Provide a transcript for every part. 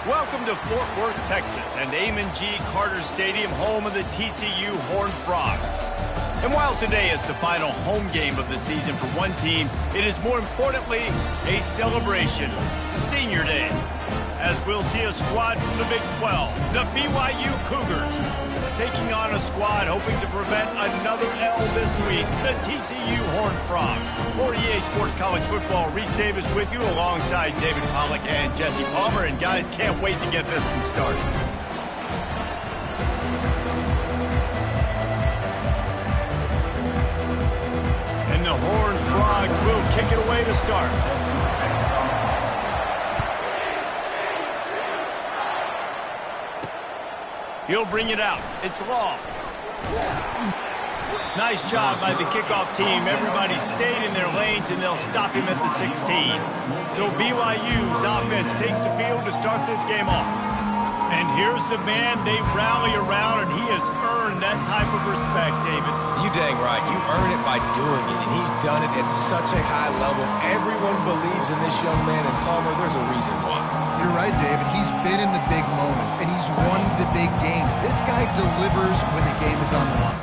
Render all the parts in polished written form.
Welcome to Fort Worth, Texas, and Amon G. Carter Stadium, home of the TCU Horned Frogs. And while today is the final home game of the season for one team, it is more importantly a celebration, Senior Day, as we'll see a squad from the Big 12, the BYU Cougars, taking on a squad hoping to prevent another L this week, the TCU Horned Frogs. For EA Sports College Football, Reese Davis with you alongside David Pollack and Jesse Palmer. And guys, can't wait to get this one started. And the Horned Frogs will kick it away to start. He'll bring it out. It's long. Nice job by the kickoff team. Everybody stayed in their lanes, and they'll stop him at the 16. So BYU's offense takes the field to start this game off. And here's the man they rally around, and he has earned that type of respect, David. You dang right. You earn it by doing it, and he's done it at such a high level. Everyone believes in this young man, and Palmer, there's a reason why. You're right, David. He's been in the big moments, and he's won the big games. This guy delivers when the game is on the line.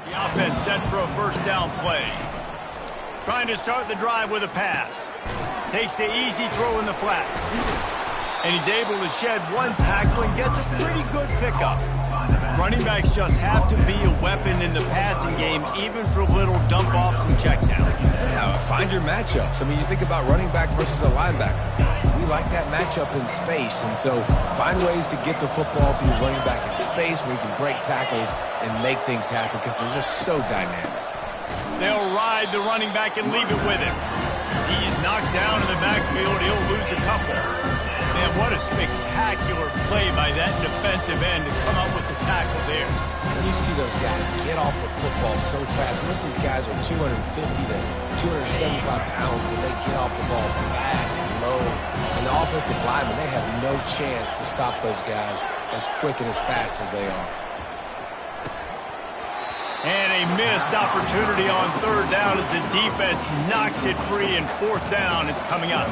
The offense set for a first down play. Trying to start the drive with a pass. Takes the easy throw in the flat. And he's able to shed one tackle and gets a pretty good pickup. Running backs just have to be a weapon in the passing game, even for little dump-offs and checkdowns. Yeah, find your matchups. I mean, you think about running back versus a linebacker. We like that matchup in space, and so find ways to get the football to your running back in space where you can break tackles and make things happen because they're just so dynamic. They'll ride the running back and leave it with him. He's knocked down in the backfield. He'll lose a couple. Man, what a spectacular play by that defensive end to come up with the tackle there. When you see those guys get off the football so fast, most of these guys are 250 to 275 pounds, but they get off the ball fast and low. And the offensive linemen, they have no chance to stop those guys as quick and as fast as they are. And a missed opportunity on third down as the defense knocks it free, and fourth down is coming up.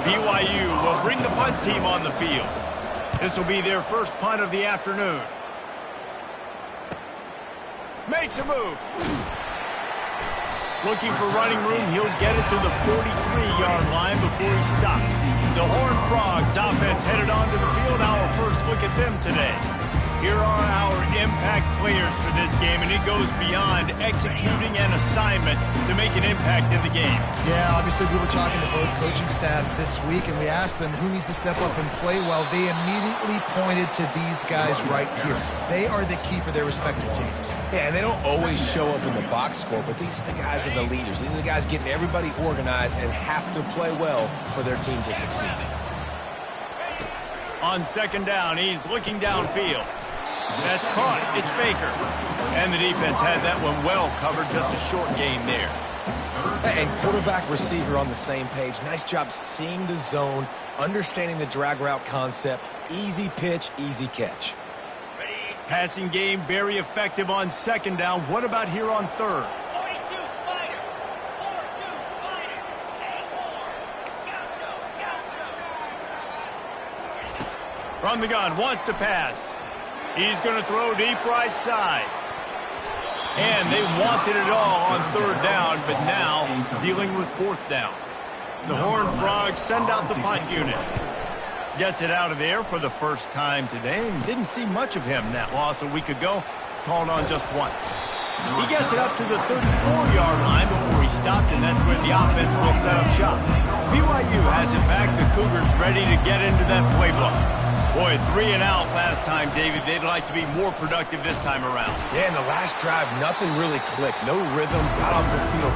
BYU will bring the punt team on the field. This will be their first punt of the afternoon. Makes a move. Looking for running room, he'll get it to the 43-yard line before he stops. The Horned Frogs offense headed onto the field. Our first look at them today. Here are our impact players for this game, and it goes beyond executing an assignment to make an impact in the game. Yeah, obviously we were talking to both coaching staffs this week, and we asked them who needs to step up and play well. They immediately pointed to these guys right here. They are the key for their respective teams. Yeah, and they don't always show up in the box score, but these are the guys that are the leaders. These are the guys getting everybody organized and have to play well for their team to succeed. On second down, he's looking downfield. That's caught. It's Baker. And the defense had that one well covered. Just a short game there. And quarterback, receiver on the same page. Nice job seeing the zone, understanding the drag route concept. Easy pitch, easy catch. Passing game very effective on second down. What about here on third? 42 Spider. 4-2 Spider. 8-4. From the gun, wants to pass. He's going to throw deep right side. And they wanted it all on third down, but now dealing with fourth down. The Horned Frogs send out the punt unit. Gets it out of there for the first time today, and didn't see much of him that loss a week ago. Called on just once. He gets it up to the 34-yard line before he stopped, and that's where the offense will set up shop. BYU has it back. The Cougars ready to get into that playbook. Boy, 3 and out last time, David. They'd like to be more productive this time around. Yeah, in the last drive, nothing really clicked. No rhythm, got off the field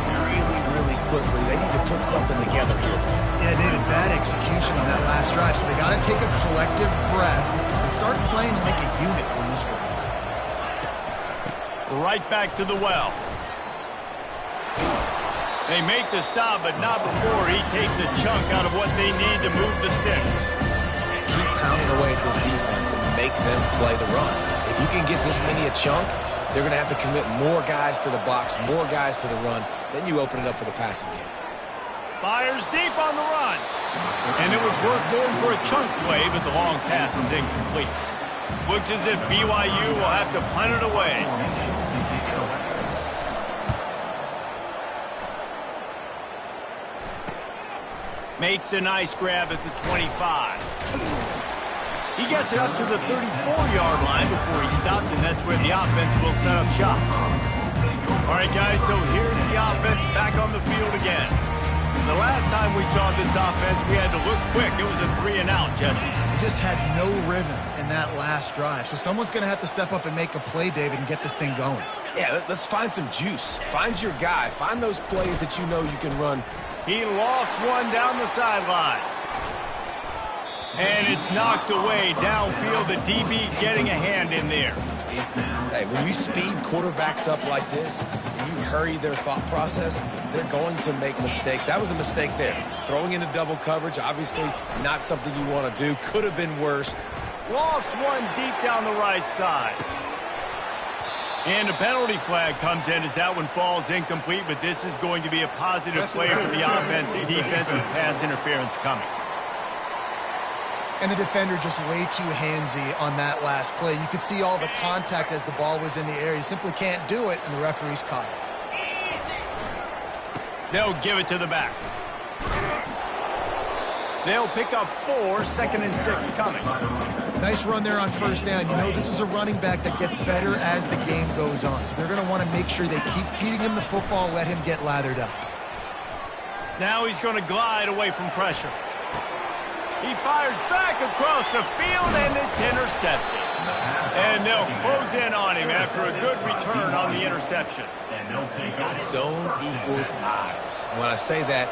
really quickly. They need to put something together here. Yeah, David, bad execution on that last drive, so they got to take a collective breath and start playing like a unit on this one. Right back to the well. They make the stop, but not before he takes a chunk out of what they need to move the sticks. Keep pounding away at this defense and make them play the run. If you can get this many a chunk, they're going to have to commit more guys to the box, more guys to the run. Then you open it up for the passing game. Fires deep on the run. And it was worth going for a chunk play, but the long pass is incomplete. Looks as if BYU will have to punt it away. Makes a nice grab at the 25. He gets it up to the 34-yard line before he stopped, and that's where the offense will set up shop. All right, guys, so here's the offense back on the field again. The last time we saw this offense, we had to look quick. It was a 3 and out, Jesse. They just had no rhythm in that last drive, so someone's going to have to step up and make a play, David, and get this thing going. Yeah, let's find some juice. Find your guy. Find those plays that you know you can run. He lost one down the sideline. And it's knocked away downfield. The DB getting a hand in there. Hey, when you speed quarterbacks up like this, and you hurry their thought process, they're going to make mistakes. That was a mistake there. Throwing into double coverage, obviously not something you want to do. Could have been worse. Lost one deep down the right side. And a penalty flag comes in as that one falls incomplete, but this is going to be a positive play for the offense and defense with pass interference coming. And the defender just way too handsy on that last play. You could see all the contact as the ball was in the air. You simply can't do it, and the referee's caught it. They'll give it to the back. They'll pick up 4, 2nd and 6 coming. Nice run there on first down. You know, this is a running back that gets better as the game goes on. So they're going to want to make sure they keep feeding him the football, let him get lathered up. Now he's going to glide away from pressure. He fires back across the field, and it's intercepted. And they'll close in on him after a good return on the interception. Zone equals eyes. When I say that,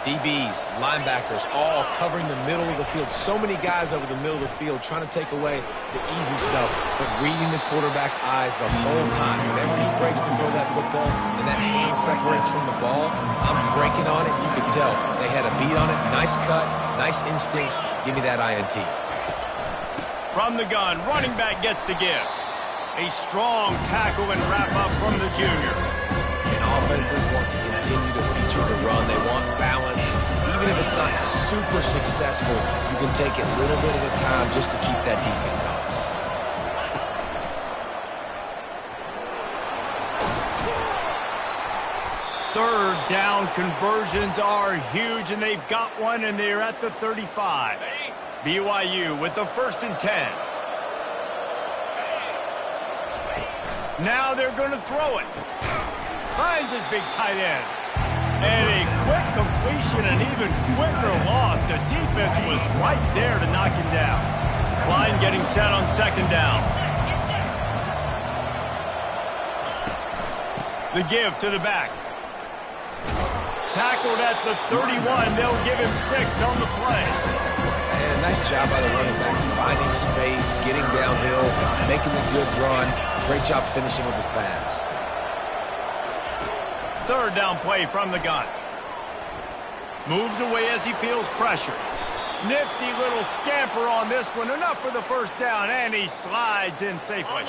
DBs, linebackers, all covering the middle of the field. So many guys over the middle of the field trying to take away the easy stuff, but reading the quarterback's eyes the whole time. Whenever he breaks to throw that football and that hand separates from the ball, I'm breaking on it. You can tell they had a beat on it. Nice cut, nice instincts. Give me that INT. From the gun, running back gets to give. A strong tackle and wrap up from the junior. And offenses want to continue to feature the run. They want balance. Even if it's not super successful, you can take it little bit at a time just to keep that defense honest. Third down conversions are huge, and they've got one, and they're at the 35. BYU with the 1st and 10. Now they're going to throw it. Finds his big tight end. And a quick completion, an even quicker loss. The defense was right there to knock him down. Line getting set on 2nd down. The give to the back. Tackled at the 31. They'll give him 6 on the play. And a nice job by the running back, finding space, getting downhill, making a good run. Great job finishing with his pads. 3rd down play from the gun. Moves away as he feels pressure. Nifty little scamper on this one. Enough for the 1st down, and he slides in safely.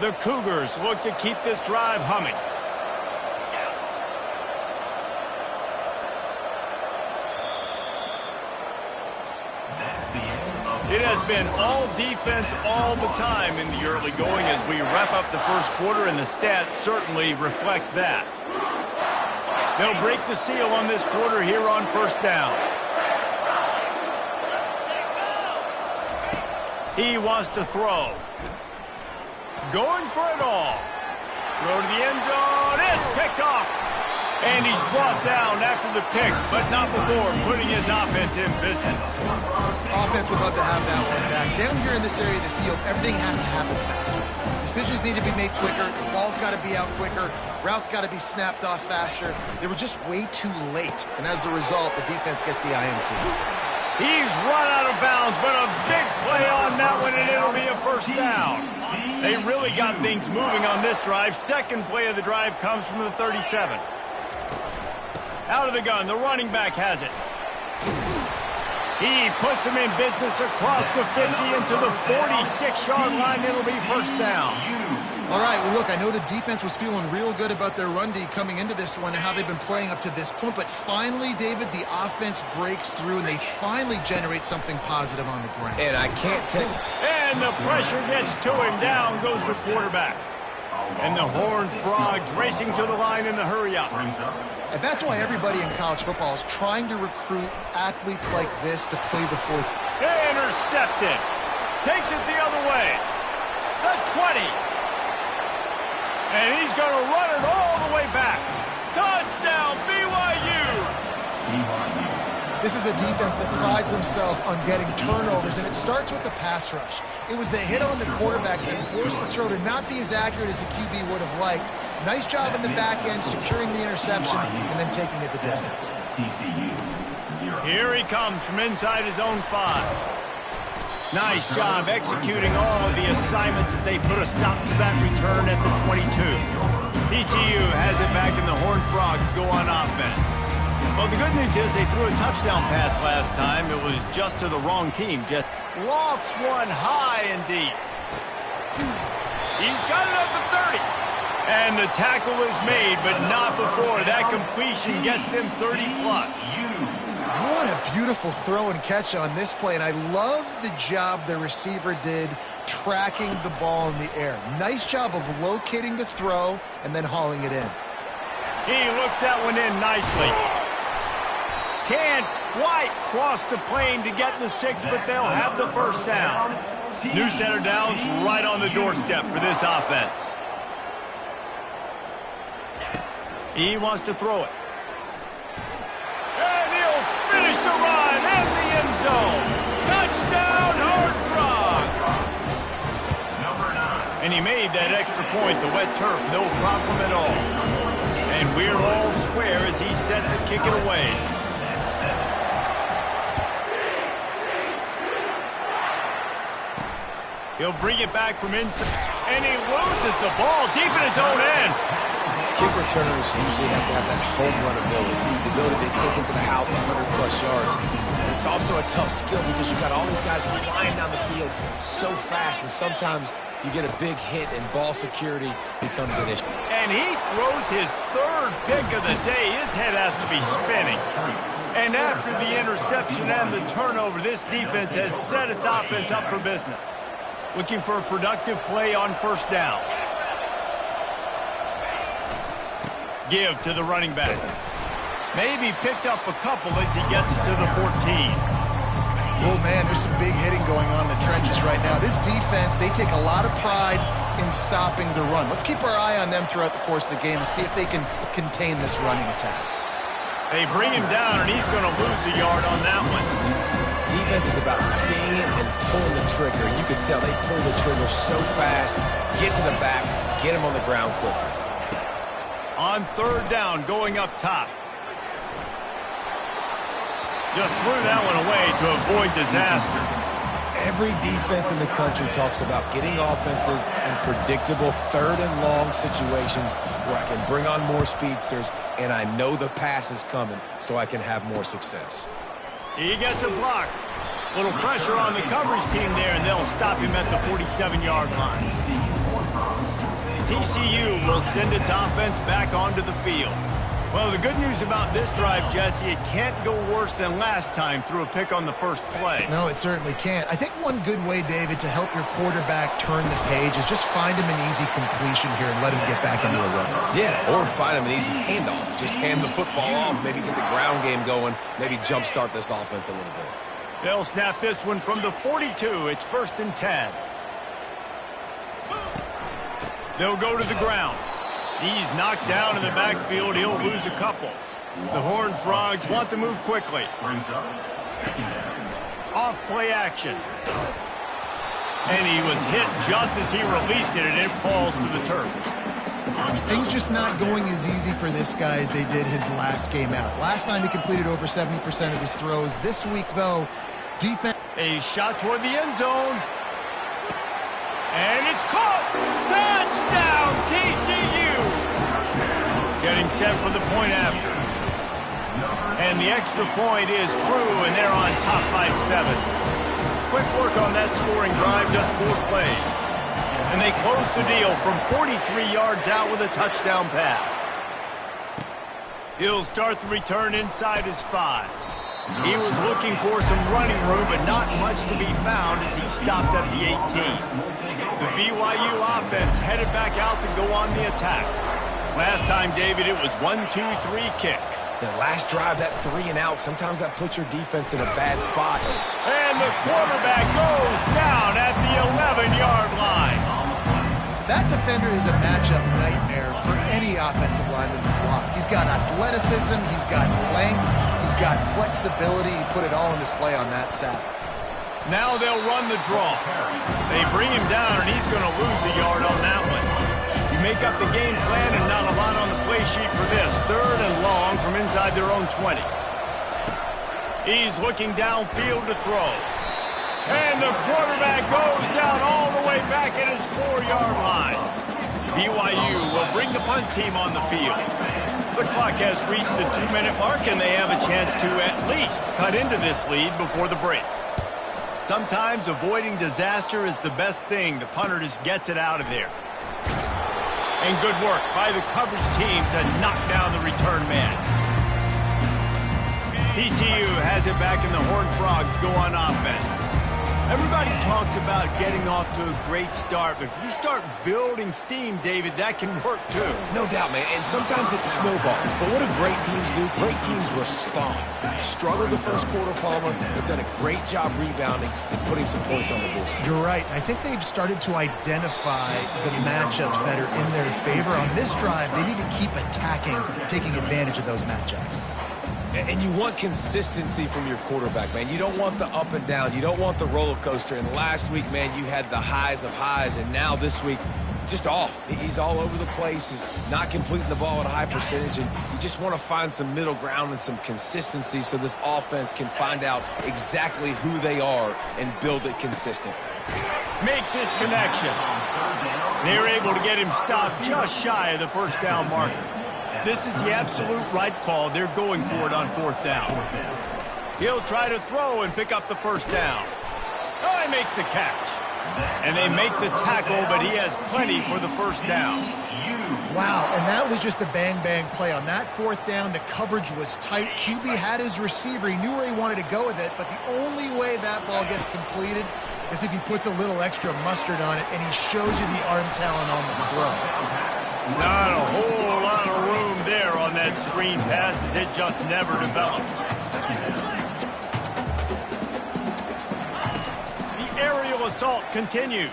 The Cougars look to keep this drive humming. It has been all defense all the time in the early going as we wrap up the 1st quarter, and the stats certainly reflect that. They'll break the seal on this quarter here on 1st down. He wants to throw. Going for it all. Throw to the end zone. It's picked off. And he's brought down after the pick, but not before putting his offense in business. Offense would love to have that one back. Down here in this area of the field, everything has to happen faster. Decisions need to be made quicker. The ball's got to be out quicker. Routes got to be snapped off faster. They were just way too late. And as the result, the defense gets the INT. He's run out of bounds, but a big play on that one, and it'll be a first down. They really got things moving on this drive. Second play of the drive comes from the 37. Out of the gun, the running back has it. He puts him in business across the 50 into the 46-yard line. It'll be first down. All right, well, look, I know the defense was feeling real good about their run D coming into this one and how they've been playing up to this point, but finally, David, the offense breaks through and they finally generate something positive on the ground. And I can't tell you. And the pressure gets to him. Down goes the quarterback. And the Horned Frogs racing to the line in the hurry-up. And that's why everybody in college football is trying to recruit athletes like this to play the fourth. Intercepted. Takes it the other way. The 20. And he's going to run it all the way back. Touchdown, BYU. This is a defense that prides themselves on getting turnovers, and it starts with the pass rush. It was the hit on the quarterback that forced the throw to not be as accurate as the QB would have liked. Nice job in the back end, securing the interception, and then taking it the distance. Here he comes from inside his own 5. Nice job executing all of the assignments as they put a stop to that return at the 22. TCU has it back and the Horned Frogs go on offense. Well, the good news is they threw a touchdown pass last time. It was just to the wrong team. Just lofts one high and deep. He's got it up to 30. And the tackle is made, but not before. That completion gets them 30+. What a beautiful throw and catch on this play, and I love the job the receiver did tracking the ball in the air. Nice job of locating the throw and then hauling it in. He looks that one in nicely. Can't quite cross the plane to get the 6, but they'll have the first down. New center downs right on the doorstep for this offense. He wants to throw it. And he'll finish the run in the end zone. Touchdown, Horned Frogs. And he made that extra point, the wet turf, no problem at all. And we're all square as he's set to kick it away. He'll bring it back from inside. And he loses the ball deep in his own end. Kick returners usually have to have that home run ability, the ability to take into the house 100+ yards. But it's also a tough skill because you've got all these guys flying down the field so fast, and sometimes you get a big hit and ball security becomes an issue. And he throws his third pick of the day. His head has to be spinning. And after the interception and the turnover, this defense has set its offense up for business. Looking for a productive play on first down. Give to the running back. Maybe picked up a couple as he gets to the 14. Oh, man, there's some big hitting going on in the trenches right now. This defense, they take a lot of pride in stopping the run. Let's keep our eye on them throughout the course of the game and see if they can contain this running attack. They bring him down, and he's going to lose a yard on that one. Defense is about seeing it and pulling the trigger. You can tell they pull the trigger so fast, get to the back, get him on the ground quickly. On third down, going up top. Just threw that one away to avoid disaster. Every defense in the country talks about getting offenses in predictable third and long situations where I can bring on more speedsters and I know the pass is coming so I can have more success. He gets a block. Little pressure on the coverage team there, and they'll stop him at the 47-yard line. TCU will send its offense back onto the field. Well, the good news about this drive, Jesse, it can't go worse than last time through a pick on the first play. No, it certainly can't. I think one good way, David, to help your quarterback turn the page is just find him an easy completion here and let him get back into a run. Yeah, or find him an easy handoff. Just hand the football off, maybe get the ground game going, maybe jumpstart this offense a little bit. They'll snap this one from the 42. It's 1st and 10. They'll go to the ground. He's knocked down in the backfield. He'll lose a couple. The Horned Frogs want to move quickly. Off play action. And he was hit just as he released it, and it falls to the turf. Things just not going as easy for this guy as they did his last game out. Last time he completed over 70% of his throws. This week, though, defense... A shot toward the end zone. And it's caught! Touchdown, TCU! Getting set for the point after. And the extra point is true, and they're on top by 7. Quick work on that scoring drive, just 4 plays. And they close the deal from 43 yards out with a touchdown pass. He'll start the return inside his 5. He was looking for some running room, but not much to be found as he stopped at the 18. The BYU offense headed back out to go on the attack. Last time, David, it was 1-2-3 kick. The last drive, that 3 and out, sometimes that puts your defense in a bad spot. And the quarterback goes down at the 11-yard line. That defender is a matchup nightmare for any offensive lineman to block. He's got athleticism, he's got length, he's got flexibility. He put it all in display on that sack. Now they'll run the draw. They bring him down, and he's going to lose a yard on that one. You make up the game plan, and not a lot on the play sheet for this. 3rd and long from inside their own 20. He's looking downfield to throw. And the quarterback goes down all the way back at his 4-yard line. BYU will bring the punt team on the field. The clock has reached the 2-minute mark, and they have a chance to at least cut into this lead before the break. Sometimes avoiding disaster is the best thing. The punter just gets it out of there. And good work by the coverage team to knock down the return man. TCU has it back, and the Horned Frogs go on offense. Everybody talks about getting off to a great start, but if you start building steam, David, that can work too. No doubt, man, and sometimes it snowballs. But what do great teams do? Great teams respond. Struggled the first quarter, Palmer. They've done a great job rebounding and putting some points on the board. You're right. I think they've started to identify the matchups that are in their favor. On this drive, they need to keep attacking, taking advantage of those matchups. And you want consistency from your quarterback, man. You don't want the up and down. You don't want the roller coaster. And last week, man, you had the highs of highs. And now this week, just off. He's all over the place. He's not completing the ball at a high percentage. And you just want to find some middle ground and some consistency so this offense can find out exactly who they are and build it consistent. Makes his connection. They're able to get him stopped just shy of the first down marker. This is the absolute right call. They're going for it on 4th down. He'll try to throw and pick up the first down. Oh, he makes the catch. And they make the tackle, but he has plenty for the first down. Wow, and that was just a bang-bang play. On that 4th down, the coverage was tight. QB had his receiver. He knew where he wanted to go with it, but the only way that ball gets completed is if he puts a little extra mustard on it, and he shows you the arm talent on the throw. Not a whole lot of room there on that screen pass as it just never developed. The aerial assault continues.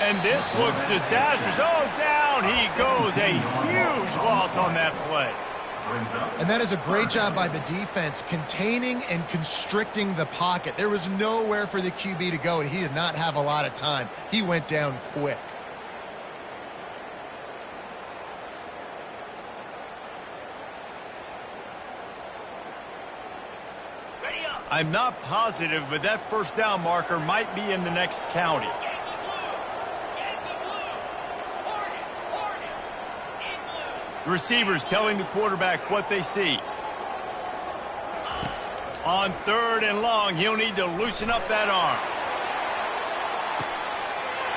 And this looks disastrous. Oh, down he goes. A huge loss on that play. And that is a great job by the defense, containing and constricting the pocket. There was nowhere for the QB to go, and he did not have a lot of time. He went down quick. I'm not positive, but that first down marker might be in the next county. Receivers telling the quarterback what they see. On 3rd and long, he'll need to loosen up that arm.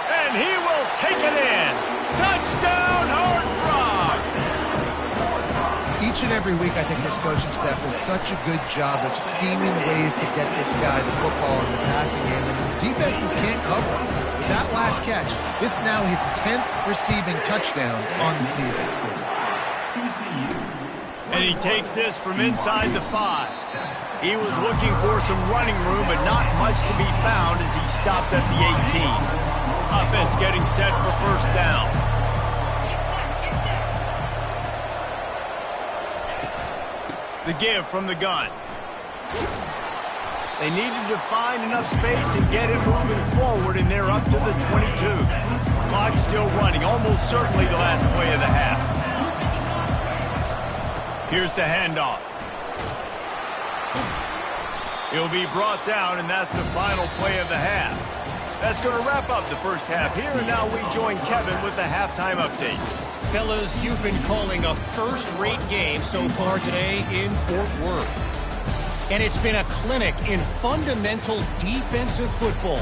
And he will take it in. Touchdown, Horned Frogs! Each and every week, I think this coaching staff does such a good job of scheming ways to get this guy the football in the passing game, and defenses can't cover him. With that last catch, this is now his 10th receiving touchdown on the season. And he takes this from inside the 5. He was looking for some running room, but not much to be found as he stopped at the 18. Offense getting set for first down. The give from the gun. They needed to find enough space and get it moving forward, and they're up to the 22. Clock still running, almost certainly the last play of the half. Here's the handoff. He'll be brought down, and that's the final play of the half. That's going to wrap up the first half here, and now we join Kevin with the halftime update. Fellas, you've been calling a first-rate game so far today in Fort Worth. And it's been a clinic in fundamental defensive football.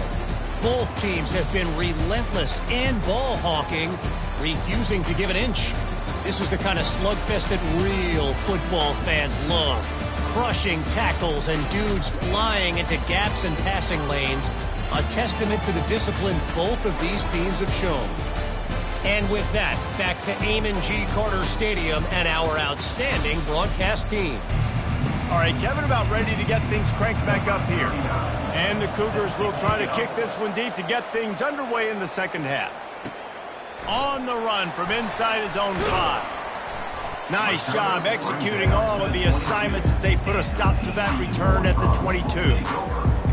Both teams have been relentless and ball hawking, refusing to give an inch. This is the kind of slugfest that real football fans love. Crushing tackles and dudes flying into gaps and passing lanes. A testament to the discipline both of these teams have shown. And with that, back to Nlig Carter Stadium and our outstanding broadcast team. All right, Kevin about ready to get things cranked back up here. And the Cougars will try to kick this one deep to get things underway in the second half. On the run from inside his own 5. Nice job executing all of the assignments as they put a stop to that return at the 22.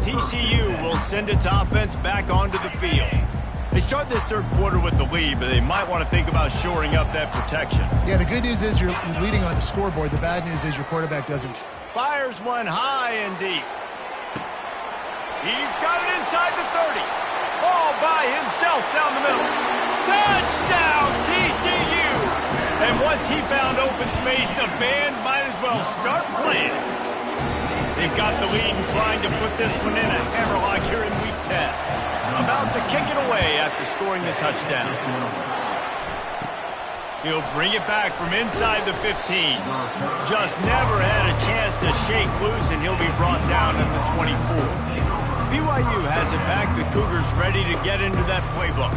TCU will send its offense back onto the field. They start this third quarter with the lead, but they might want to think about shoring up that protection. Yeah, the good news is you're leading on the scoreboard. The bad news is your quarterback doesn't. Fires one high and deep. He's got it inside the 30. All by himself down the middle. Touchdown, TCU! And once he found open space, the band might as well start playing. They've got the lead and trying to put this one in a hammerlock here in Week 10. About to kick it away after scoring the touchdown. He'll bring it back from inside the 15. Just never had a chance to shake loose, and he'll be brought down in the 24. BYU has it back. The Cougars ready to get into that playbook.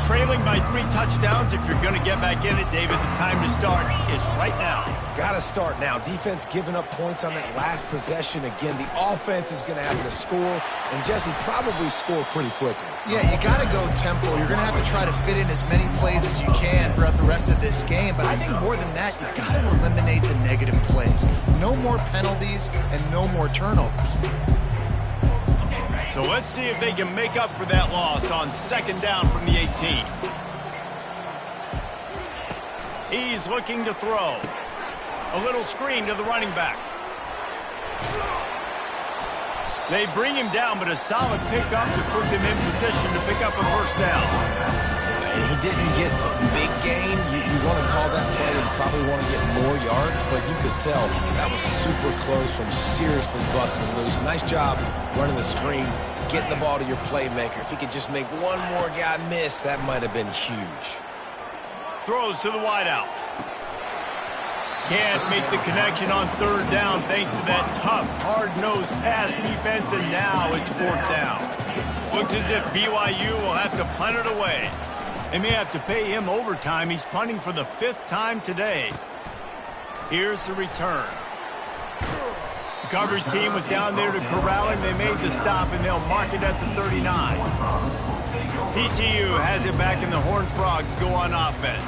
Trailing by 3 touchdowns. If you're going to get back in it, David, the time to start is right now. Got to start now. Defense giving up points on that last possession. Again, the offense is going to have to score, and Jesse probably score pretty quickly. Yeah, you got to go tempo. You're going to have to try to fit in as many plays as you can throughout the rest of this game. But I think more than that, you got to eliminate the negative plays. No more penalties and no more turnovers. So let's see if they can make up for that loss on second down from the 18. He's looking to throw. A little screen to the running back. They bring him down, but a solid pickup to put them in position to pick up a first down. He didn't get a big gain. You want to call that play and probably want to get more yards, but you could tell that was super close from seriously busting loose. Nice job running the screen, getting the ball to your playmaker. If he could just make one more guy miss, that might have been huge. Throws to the wideout. Can't make the connection on third down thanks to that tough, hard-nosed pass defense, and now it's fourth down. Looks as if BYU will have to punt it away. They may have to pay him overtime. He's punting for the 5th time today. Here's the return. The coverage team was down there to corral him. They made the stop, and they'll mark it at the 39. TCU has it back, and the Horned Frogs go on offense.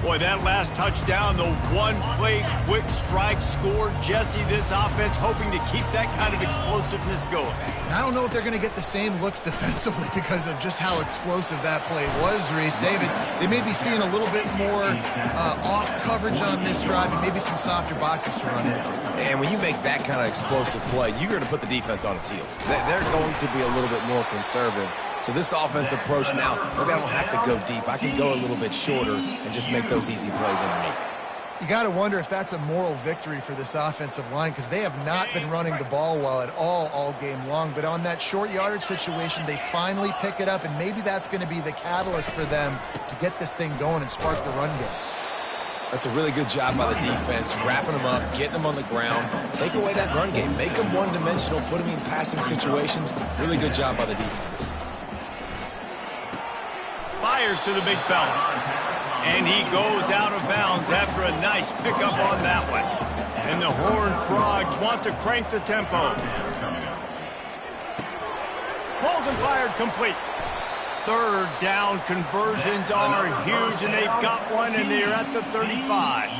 Boy, that last touchdown, the one-play quick strike scored. Jesse, this offense hoping to keep that kind of explosiveness going. I don't know if they're going to get the same looks defensively because of just how explosive that play was, Reese. David, they may be seeing a little bit more off coverage on this drive and maybe some softer boxes to run into. And when you make that kind of explosive play, you're going to put the defense on its heels. They're going to be a little bit more conservative. So this offensive approach now, maybe I don't have to go deep. I can go a little bit shorter and just make those easy plays underneath. You got to wonder if that's a moral victory for this offensive line because they have not been running the ball well at all game long. But on that short yardage situation, they finally pick it up, and maybe that's going to be the catalyst for them to get this thing going and spark the run game. That's a really good job by the defense, wrapping them up, getting them on the ground, take away that run game, make them one-dimensional, put them in passing situations. Really good job by the defense. Fires to the big fella. And he goes out of bounds after a nice pickup on that one. And the Horned Frogs want to crank the tempo. Pulls and fired complete. Third down conversions are huge, and they've got one, and they're at the 35.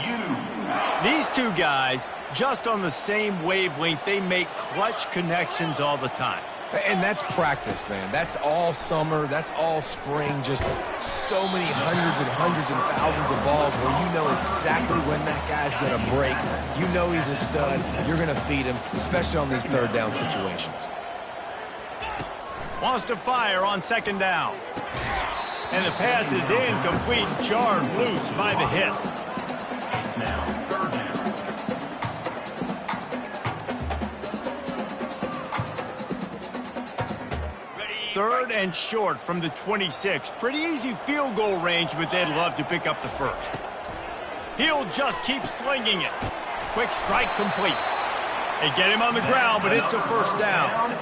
These two guys, just on the same wavelength, they make clutch connections all the time. And that's practice, man. That's all summer. That's all spring. Just so many hundreds and thousands of balls where you know exactly when that guy's going to break. You know he's a stud. You're going to feed him, especially on these third down situations. Wants to fire on second down. And the pass is incomplete, jarred loose by the hit. Third and short from the 26. Pretty easy field goal range, but they'd love to pick up the first. He'll just keep slinging it. Quick strike complete. They get him on the ground, but it's a first down.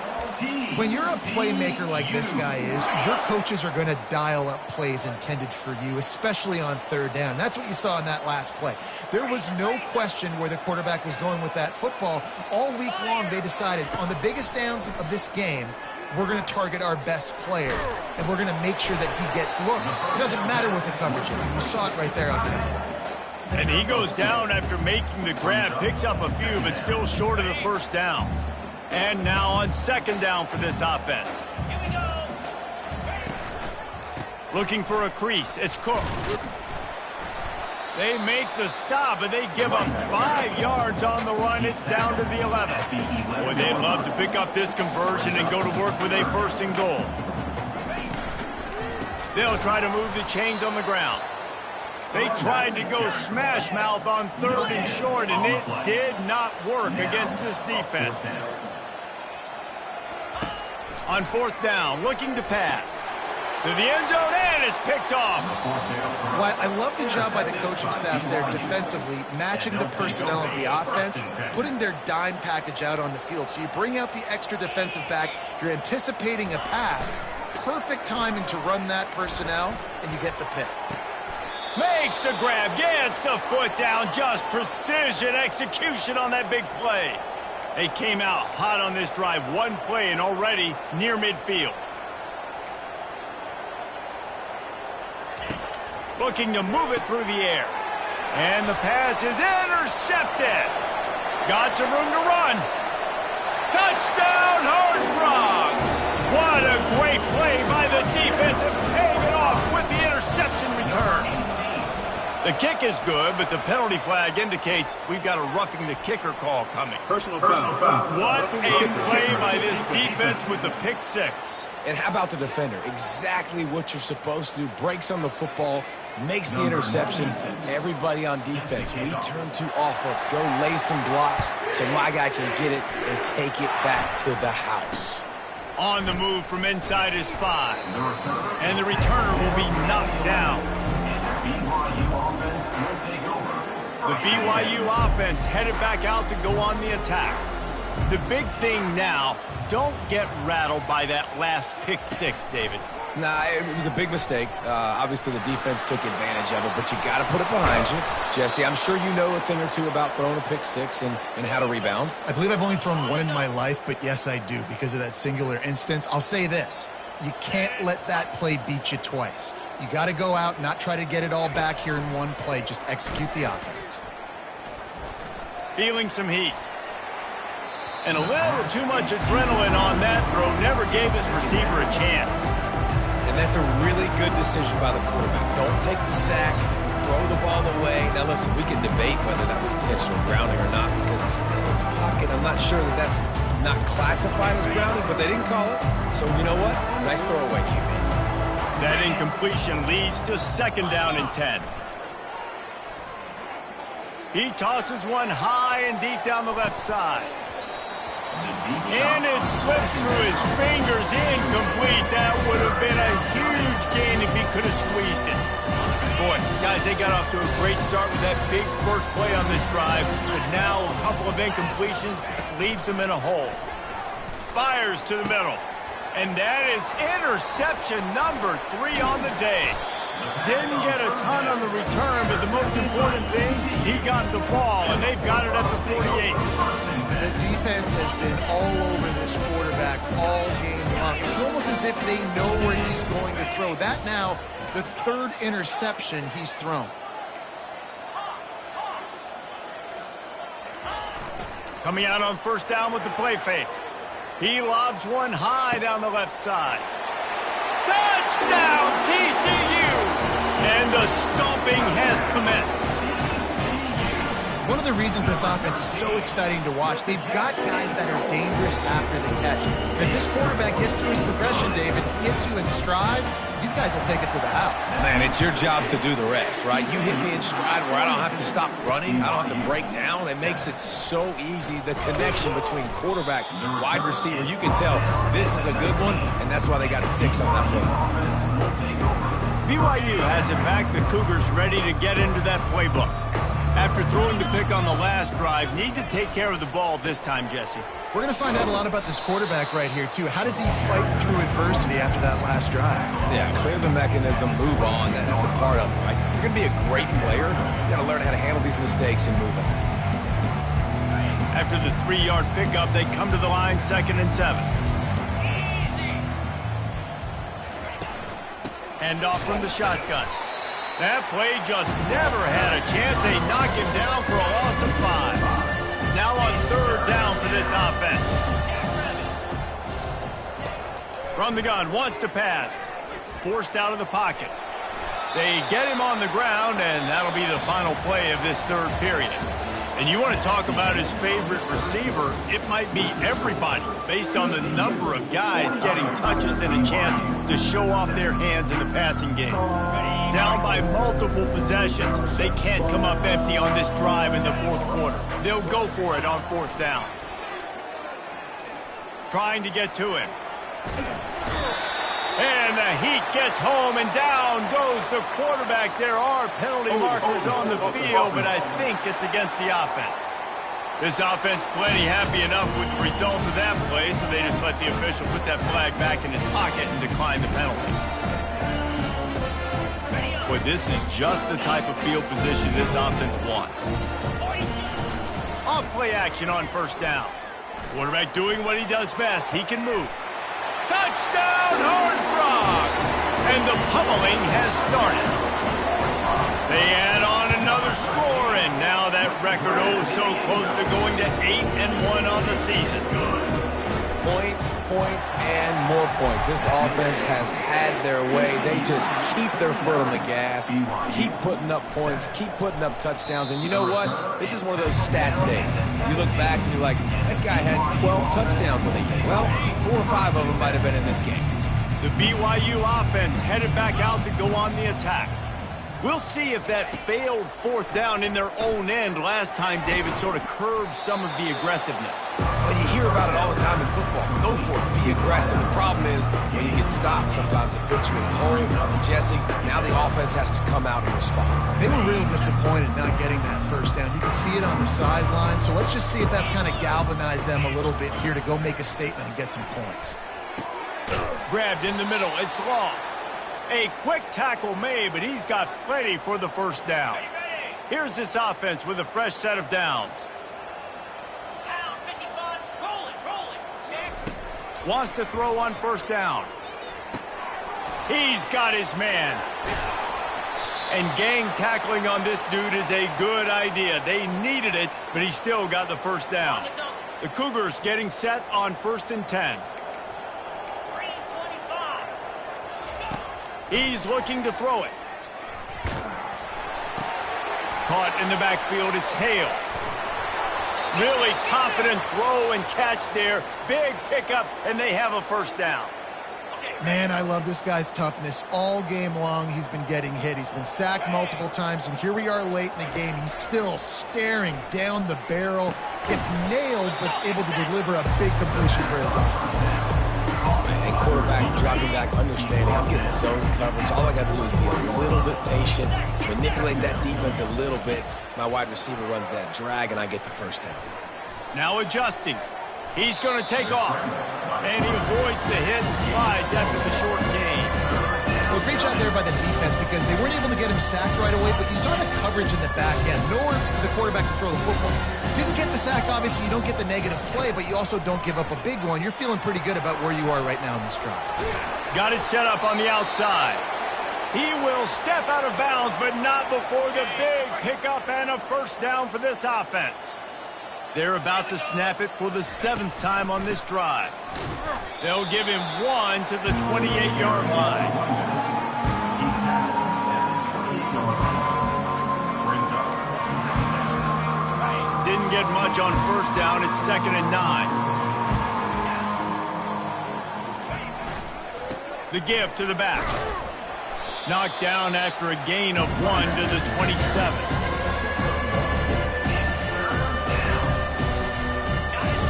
When you're a playmaker like this guy is, your coaches are going to dial up plays intended for you, especially on third down. That's what you saw in that last play. There was no question where the quarterback was going with that football. All week long, they decided on the biggest downs of this game, we're going to target our best player, and we're going to make sure that he gets looks. It doesn't matter what the coverage is. You saw it right there on camera. And he goes down after making the grab, picks up a few, but still short of the first down. And now on second down for this offense. Here we go. Looking for a crease. It's Cook. They make the stop, and they give up 5 yards on the run. It's down to the 11. Boy, they'd love to pick up this conversion and go to work with a first and goal. They'll try to move the chains on the ground. They tried to go smash mouth on third and short, and it did not work against this defense. On fourth down, looking to pass. To the end zone, and is picked off. Well, I love the job by the coaching staff there defensively, matching the personnel of the offense, putting their dime package out on the field. So you bring out the extra defensive back, you're anticipating a pass, perfect timing to run that personnel, and you get the pick. Makes the grab, gets the foot down, just precision execution on that big play. They came out hot on this drive, one play and already near midfield. Looking to move it through the air. And the pass is intercepted. Got some room to run. Touchdown, Horned Frogs! What a great play by the defense and paying it off with the interception return. The kick is good, but the penalty flag indicates we've got a roughing the kicker call coming. Personal foul. What a play by this defense with the pick six. And how about the defender? Exactly what you're supposed to do. Breaks on the football, makes the interception. Everybody on defense, we turn to offense. Go lay some blocks so my guy can get it and take it back to the house. On the move from inside his 5. And the returner will be knocked down. The BYU offense headed back out to go on the attack. The big thing now, don't get rattled by that last pick six, David. Nah, it was a big mistake. Obviously, the defense took advantage of it, but you got to put it behind you. Jesse, I'm sure you know a thing or two about throwing a pick six and how to rebound. I believe I've only thrown one in my life, but yes, I do because of that singular instance. I'll say this. You can't let that play beat you twice. You got to go out, not try to get it all back here in one play. Just execute the offense. Feeling some heat. And a little too much adrenaline on that throw never gave his receiver a chance. And that's a really good decision by the quarterback. Don't take the sack, throw the ball away. Now listen, we can debate whether that was intentional grounding or not because he's still in the pocket. I'm not sure that that's not classified as grounding, but they didn't call it. So you know what? Nice throwaway, QB. That incompletion leads to second down and 10. He tosses one high and deep down the left side. And it slips through his fingers, incomplete. That would have been a huge gain if he could have squeezed it. Boy, guys, they got off to a great start with that big first play on this drive, but now a couple of incompletions leaves them in a hole. Fires to the middle. And that is interception number 3 on the day. Didn't get a ton on the return, but the most important thing, he got the ball, and they've got it at the 48. The defense has been all over this quarterback all game long. It's almost as if they know where he's going to throw. That now, the 3rd interception he's thrown. Coming out on first down with the play fake. He lobs one high down the left side. Touchdown, TCU! And the stomping has commenced. One of the reasons this offense is so exciting to watch, they've got guys that are dangerous after the catch. And if this quarterback gets through his progression, David, hits you in stride, these guys will take it to the house. Man, it's your job to do the rest, right? You hit me in stride where I don't have to stop running. I don't have to break down. It makes it so easy. The connection between quarterback and wide receiver, you can tell this is a good one, and that's why they got 6 on that play. BYU has it back. The Cougars ready to get into that playbook. After throwing the pick on the last drive, need to take care of the ball this time, Jesse. We're going to find out a lot about this quarterback right here, too. How does he fight through adversity after that last drive? Yeah, clear the mechanism, move on. That's a part of it, right? If you're going to be a great player, you got to learn how to handle these mistakes and move on. After the 3-yard pickup, they come to the line, 2nd and 7. Hand off from the shotgun. That play just never had a chance. They knock him down for a loss of 5. Now on 3rd down for this offense. From the gun, wants to pass. Forced out of the pocket. They get him on the ground, and that'll be the final play of this 3rd period. And you want to talk about his favorite receiver, it might be everybody, based on the number of guys getting touches and a chance to show off their hands in the passing game. Down by multiple possessions, they can't come up empty on this drive in the 4th quarter. They'll go for it on 4th down. Trying to get to him. And the heat gets home, and down goes the quarterback. There are penalty markers on the field, but I think it's against the offense. This offense plenty happy enough with the result of that play, so they just let the official put that flag back in his pocket and decline the penalty. But this is just the type of field position this offense wants. Off play action on 1st down. Quarterback doing what he does best. He can move. Touchdown, Horned Frog! And the pummeling has started. They add on another score, and now that record so close to going to 8-1 on the season. Points, and more points. This offense has had their way. They just keep their foot on the gas, keep putting up points, keep putting up touchdowns. And you know what? This is one of those stats days. You look back and you're like, that guy had 12 touchdowns in the game. Well, 4 or 5 of them might have been in this game. The BYU offense headed back out to go on the attack. We'll see if that failed 4th down in their own end last time, David, sort of curbed some of the aggressiveness. Well, you hear about it all the time in football. Go for it. Be aggressive. The problem is when you get stopped, sometimes it puts you in a hole. Jesse, now the offense has to come out and respond. They were real disappointed not getting that 1st down. You can see it on the sideline. So let's just see if that's kind of galvanized them a little bit here to go make a statement and get some points. Grabbed in the middle. It's Long. A quick tackle made, but he's got plenty for the 1st down. Here's this offense with a fresh set of downs. Down, 55, roll it, check. Wants to throw on 1st down. He's got his man. And gang tackling on this dude is a good idea. They needed it, but he still got the 1st down. The Cougars getting set on 1st and 10. He's looking to throw it. Caught in the backfield, it's Hale. Really confident throw and catch there. Big pickup, and they have a 1st down. Man, I love this guy's toughness. All game long, he's been getting hit. He's been sacked multiple times, and here we are late in the game. He's still staring down the barrel. Gets nailed, but is able to deliver a big completion for his offense. And quarterback dropping back, understanding I'm getting zone coverage. All I got to do is be a little bit patient, manipulate that defense a little bit. My wide receiver runs that drag, and I get the 1st down. Now adjusting. He's going to take off. And he avoids the hit and slides after the short gain. Well, great job there by the defense because they weren't able to get him sacked right away, but you saw the coverage in the back end. Nowhere for the quarterback to throw the football. Didn't get the sack, obviously. You don't get the negative play, but you also don't give up a big one. You're feeling pretty good about where you are right now in this drive. Got it set up on the outside. He will step out of bounds, but not before the big pickup and a 1st down for this offense. They're about to snap it for the 7th time on this drive. They'll give him 1 to the 28-yard line. Didn't get much on first down. It's 2nd and 9. The give to the back. Knocked down after a gain of 1 to the 27.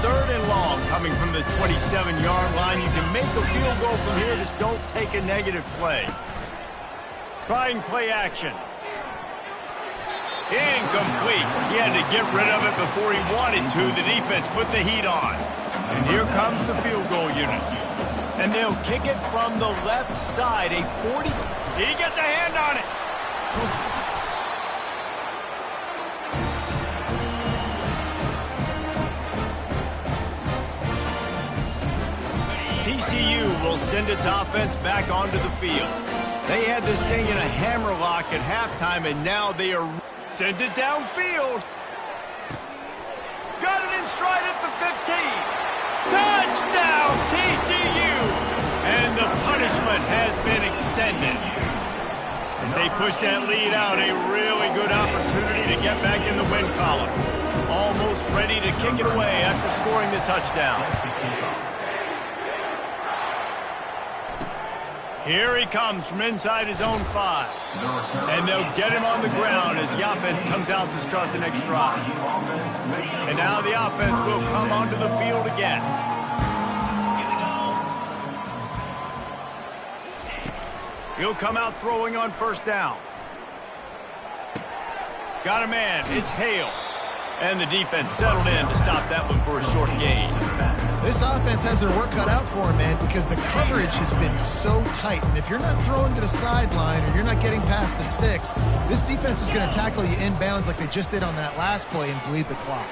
3rd and long coming from the 27-yard line. You can make a field goal from here. Just don't take a negative play. Trying play action. Incomplete. He had to get rid of it before he wanted to. The defense put the heat on. And here comes the field goal unit. And they'll kick it from the left side. A 40. He gets a hand on it. TCU will send its offense back onto the field. They had this thing in a hammerlock at halftime, and now they are sent it downfield. Got it in stride at the 15. Touchdown, TCU! And the punishment has been extended. As they push that lead out, a really good opportunity to get back in the win column. Almost ready to kick it away after scoring the touchdown. Here he comes from inside his own 5. And they'll get him on the ground as the offense comes out to start the next drive. And now the offense will come onto the field again. He'll come out throwing on first down. Got a man. It's Hale. And the defense settled in to stop that one for a short gain. This offense has their work cut out for them, man, because the coverage has been so tight. And if you're not throwing to the sideline or you're not getting past the sticks, this defense is going to tackle you inbounds like they just did on that last play and bleed the clock.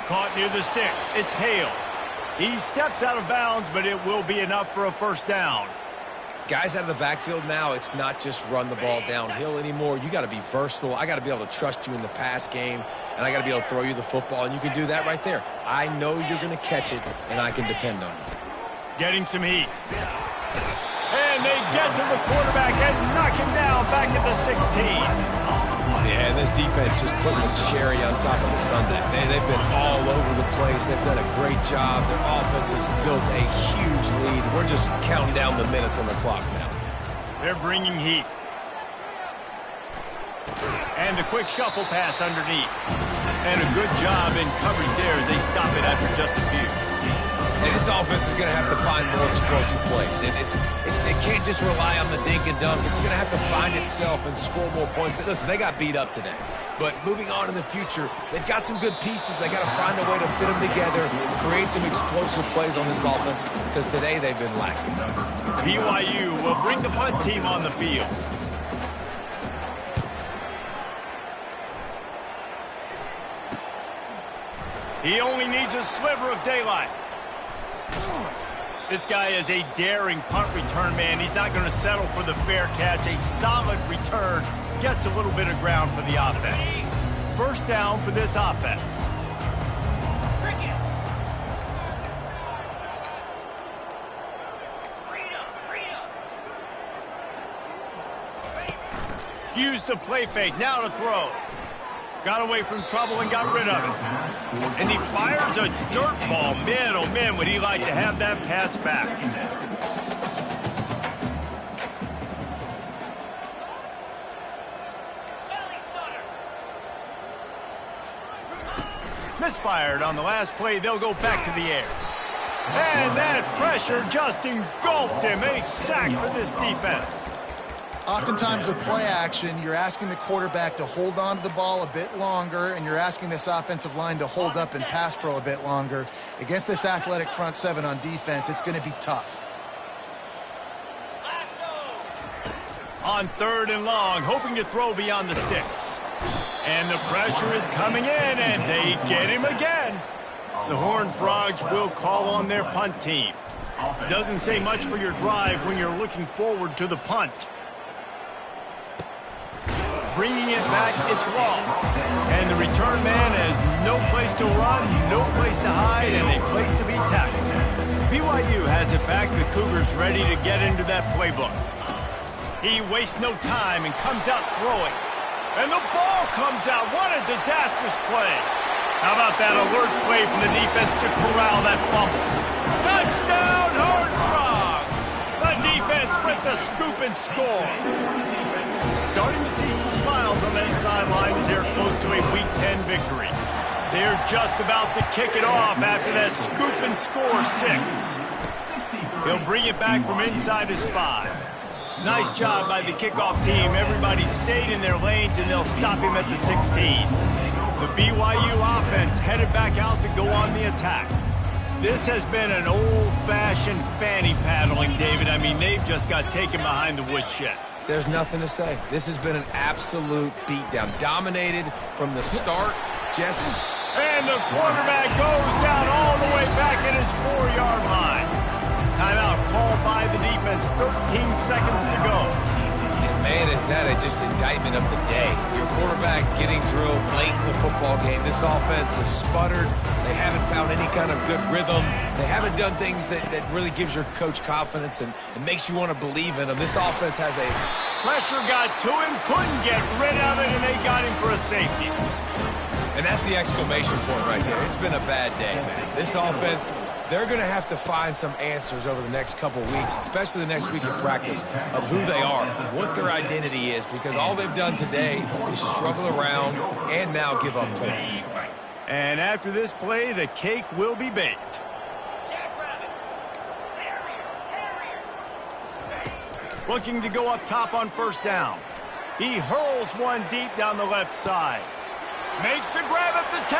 Caught near the sticks. It's Hale. He steps out of bounds, but it will be enough for a first down. Guys out of the backfield now, it's not just run the ball downhill anymore. You got to be versatile. I got to be able to trust you in the pass game, and I got to be able to throw you the football, and you can do that right there. I know you're going to catch it, and I can depend on you. Getting some heat. And they get to the quarterback and knock him down back at the 16. Yeah, and this defense just putting the cherry on top of the sundae. They've been all over the place. They've done a great job. Their offense has built a huge lead. We're just counting down the minutes on the clock now. They're bringing heat. And the quick shuffle pass underneath. And a good job in coverage there as they stop it after just a few. And this offense is going to have to find more explosive plays. And they can't just rely on the dink and dunk. It's going to have to find itself and score more points. Listen, they got beat up today. But moving on in the future, they've got some good pieces. They got to find a way to fit them together, create some explosive plays on this offense, because today they've been lacking. BYU will bring the punt team on the field. He only needs a sliver of daylight. This guy is a daring punt return man. He's not going to settle for the fair catch. A solid return gets a little bit of ground for the offense. First down for this offense. Use the play fake. Now to throw. Got away from trouble and got rid of it. And he fires a dirt ball. Man, oh man, would he like to have that pass back. Misfired on the last play. They'll go back to the air. And that pressure just engulfed him. A sack for this defense. Oftentimes with play action, you're asking the quarterback to hold on to the ball a bit longer, and you're asking this offensive line to hold up in pass pro a bit longer. Against this athletic front seven on defense, it's going to be tough. On 3rd and long, hoping to throw beyond the sticks. And the pressure is coming in, and they get him again. The Horned Frogs will call on their punt team. Doesn't say much for your drive when you're looking forward to the punt. bringing it back. It's wrong. And the return man has no place to run, no place to hide, and a place to be tackled. BYU has it back. The Cougars ready to get into that playbook. He wastes no time and comes out throwing. And the ball comes out. What a disastrous play. How about that alert play from the defense to corral that fumble? Touchdown, Horned Frogs! The defense with the scoop and score. Starting to see some smiles on that sideline as they're close to a Week 10 victory. They're just about to kick it off after that scoop and score 6. He'll bring it back from inside his 5. Nice job by the kickoff team. Everybody stayed in their lanes, and they'll stop him at the 16. The BYU offense headed back out to go on the attack. This has been an old-fashioned fanny paddling, David. I mean, they've just got taken behind the woodshed. There's nothing to say. This has been an absolute beatdown. Dominated from the start. And the quarterback goes down all the way back at his 4-yard line. Timeout called by the defense. 13 seconds to go. And man, is that just indictment of the day. Your quarterback getting drilled late in the football game. This offense has sputtered. They haven't found any kind of good rhythm. They haven't done things that really gives your coach confidence and makes you want to believe in them. This offense has a... Pressure got to him, couldn't get rid of it, and they got him for a safety. And that's the exclamation point right there. It's been a bad day, man. This offense, they're going to have to find some answers over the next couple weeks, especially the next week in practice, of who they are, what their identity is, because all they've done today is struggle around and now give up points. And after this play, the cake will be baked. Looking to go up top on first down. He hurls one deep down the left side. Makes the grab at the 10.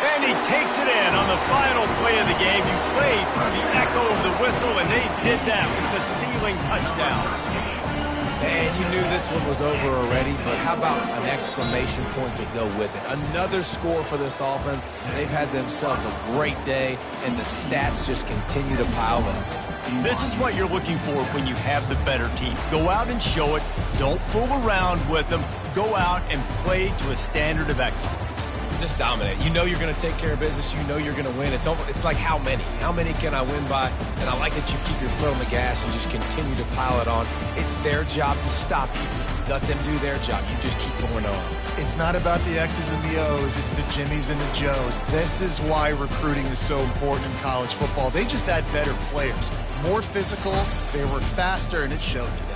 And he takes it in on the final play of the game. You played through the echo of the whistle, and they did that with the ceiling touchdown. Man, you knew this one was over already, but how about an exclamation point to go with it? Another score for this offense. They've had themselves a great day, and the stats just continue to pile up. This is what you're looking for when you have the better team. Go out and show it. Don't fool around with them. Go out and play to a standard of excellence. Just dominate. You know you're going to take care of business. You know you're going to win. It's like how many? How many can I win by? And I like that you keep your foot on the gas and just continue to pile it on. It's their job to stop you. Let them do their job. You just keep going on. It's not about the X's and the O's. It's the Jimmies and the Joes. This is why recruiting is so important in college football. They just had better players, more physical, they were faster, and it showed today.